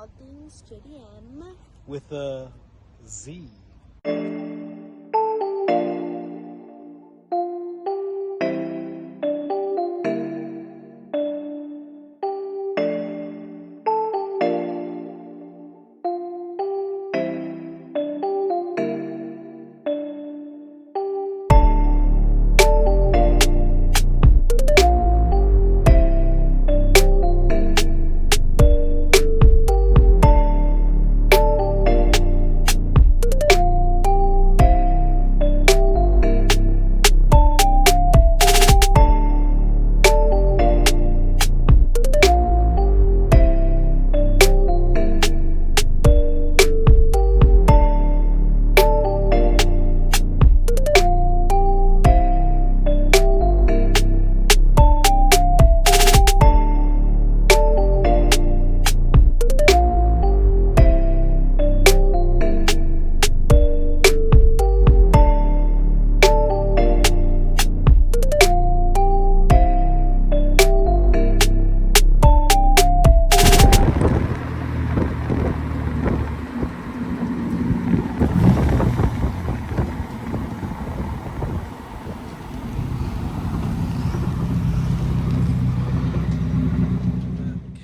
All Things JDM. With a Z.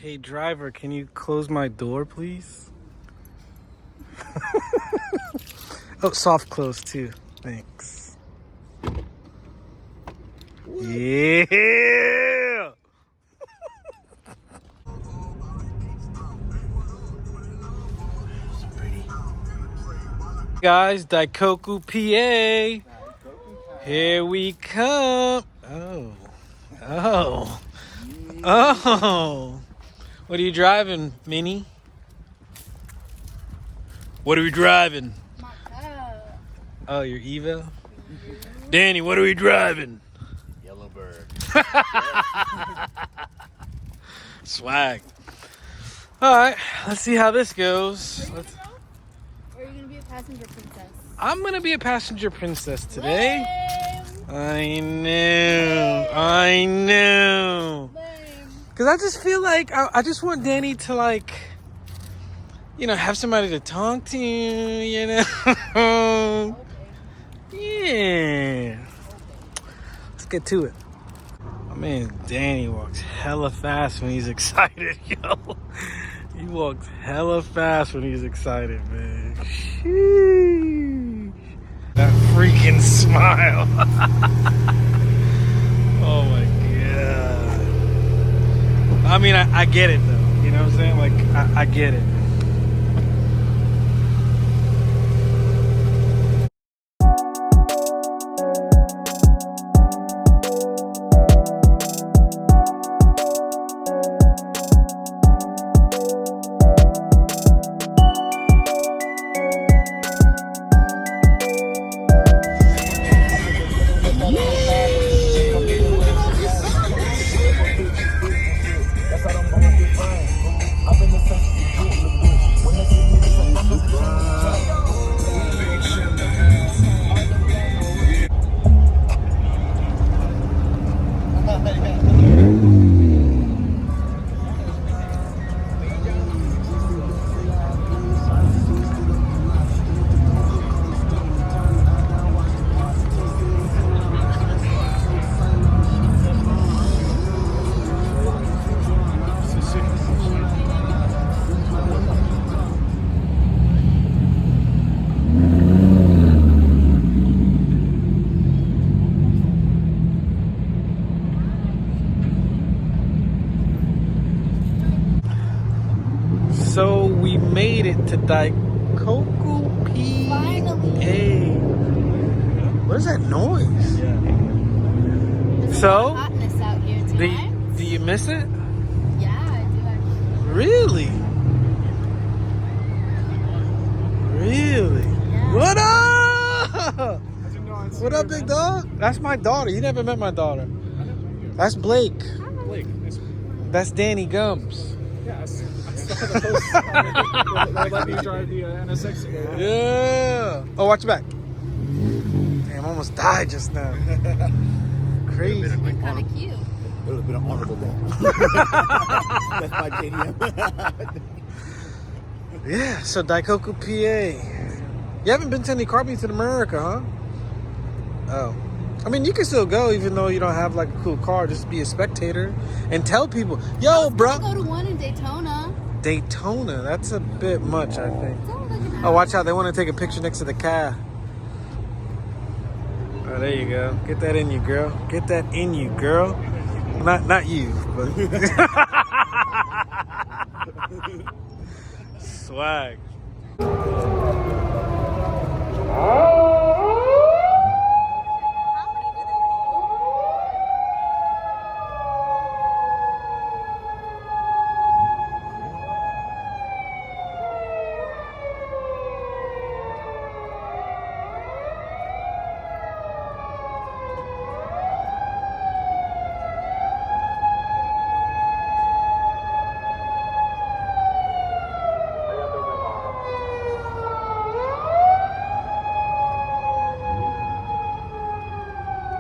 Hey driver, can you close my door, please? Oh, soft close too. Thanks. Yeah! Guys, Daikoku PA. Here we come. Oh. What are you driving, Minnie? What are we driving? My car. Oh, your Evo? Danny, what are we driving? Yellowbird. Swag. Alright, let's see how this goes. Or are you gonna be a passenger princess? I'm gonna be a passenger princess today. Lame. I know. Lame. Cause I just feel like I just want Danny to, like, you know, have somebody to talk to, you know. Yeah. Let's get to it. My man Danny walks hella fast when he's excited, yo. He walks hella fast when he's excited, man. Sheesh. That freaking smile. Oh my god. I mean, I get it though. You know what I'm saying? Like, I get it. So we made it to Daikoku PA. Finally. What is that noise? There's So, a lot of hotness out here tonight. Do you miss it? Yeah, I do actually. Really? Really? Yeah. What up? What up, big dog? That's my daughter. You never met my daughter. That's Blake. Blake, That's Danny Gums. yeah, I saw the post. They let me drive the NSX again. Yeah. Oh, watch your back. Damn, I almost died just now. Crazy. Kind of cute. It would have been an honorable death. That's my JDM. Yeah, so Daikoku PA. You haven't been to any car meets in America, huh? Oh. I mean, you can still go even though you don't have like a cool car. Just be a spectator and tell people, yo, bro. Go to one in Daytona. Daytona, that's a bit much, I think. It's only like an Oh, hour. watch out. They want to take a picture next to the car. Oh, there you go. Get that in you, girl. Get that in you, girl. Not you, but swag.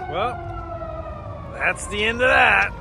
Well, that's the end of that.